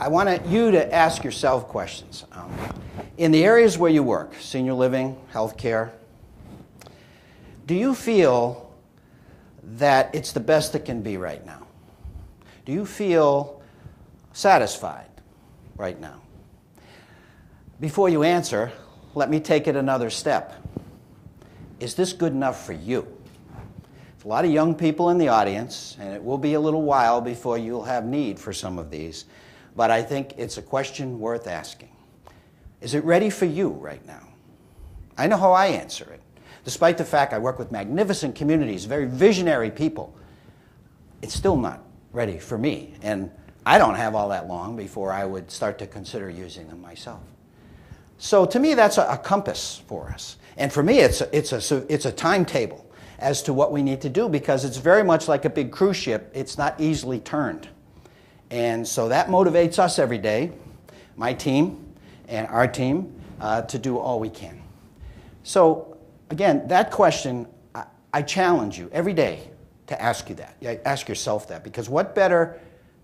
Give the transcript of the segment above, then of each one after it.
I want you to ask yourself questions. In the areas where you work, senior living, healthcare, do you feel that it's the best it can be right now? Do you feel satisfied right now? Before you answer, let me take it another step. Is this good enough for you? There's a lot of young people in the audience, and it will be a little while before you'll have need for some of these, but I think it's a question worth asking. Is it ready for you right now? I know how I answer it. Despite the fact I work with magnificent communities, very visionary people, it's still not ready for me. And I don't have all that long before I would start to consider using them myself. So to me, that's a compass for us. And for me, it's a timetable as to what we need to do, because it's very much like a big cruise ship. It's not easily turned. And so that motivates us every day, my team and our team, to do all we can. So again, that question, I challenge you every day to ask you that. Ask yourself that, because what better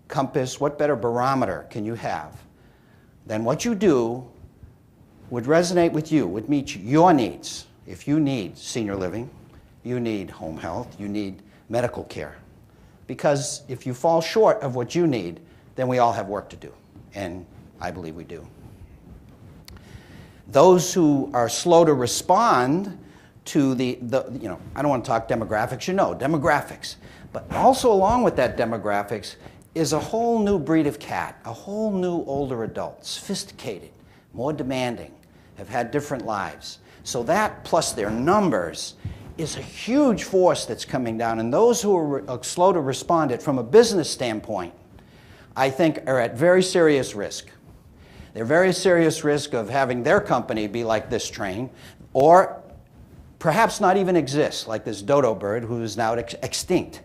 compass, what better barometer can you have than what you do would resonate with you, would meet your needs. If you need senior living, you need home health, you need medical care. Because if you fall short of what you need, then we all have work to do, and I believe we do. Those who are slow to respond to I don't want to talk demographics, demographics. But also along with that demographics is a whole new breed of cat, a whole new older adult, sophisticated, more demanding, have had different lives. So that plus their numbers is a huge force that's coming down. And those who are slow to respond it from a business standpoint, I think are at very serious risk. They're very serious risk of having their company be like this train, or perhaps not even exist, like this dodo bird who is now extinct.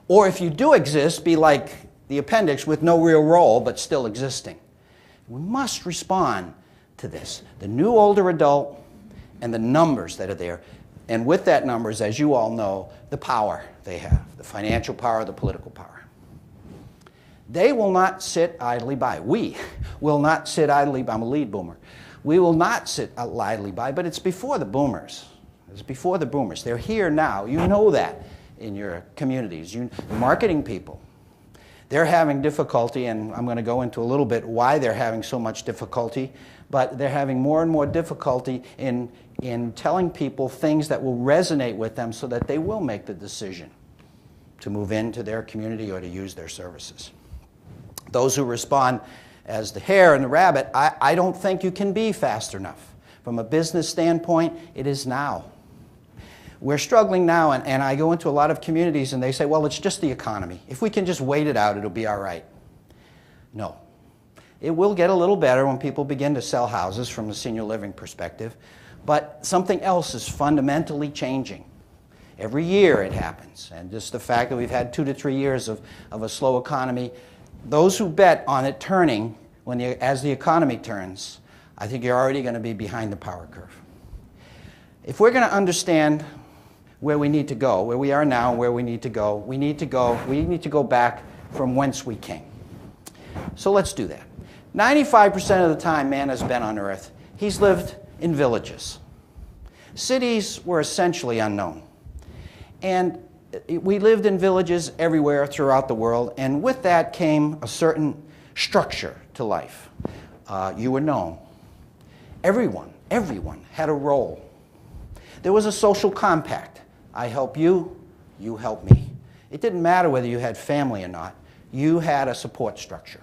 Or if you do exist, be like the appendix with no real role but still existing. We must respond to this, the new older adult and the numbers that are there. And with that numbers, as you all know, the power they have, the financial power, the political power. They will not sit idly by. We will not sit idly by. I'm a lead boomer. We will not sit idly by, but it's before the boomers. It's before the boomers. They're here now. You know that in your communities. The marketing people, they're having difficulty, and I'm going to go into a little bit why they're having so much difficulty, but they're having more and more difficulty in telling people things that will resonate with them so that they will make the decision to move into their community or to use their services. Those who respond as the hare and the rabbit, I don't think you can be fast enough. From a business standpoint, it is now. We're struggling now, and I go into a lot of communities and they say, well, it's just the economy. If we can just wait it out, it'll be all right. No. It will get a little better when people begin to sell houses from a senior living perspective, but something else is fundamentally changing. Every year it happens, and just the fact that we've had 2 to 3 years of a slow economy, those who bet on it turning as the economy turns, I think you're already going to be behind the power curve. If we're going to understand where we need to go, where we are now, where we need to go, we need to go back from whence we came. So let's do that. 95% of the time man has been on earth, he's lived in villages. Cities were essentially unknown. And we lived in villages everywhere throughout the world, and with that came a certain structure to life. You were known. Everyone had a role. There was a social compact. I help you, you help me. It didn't matter whether you had family or not. You had a support structure.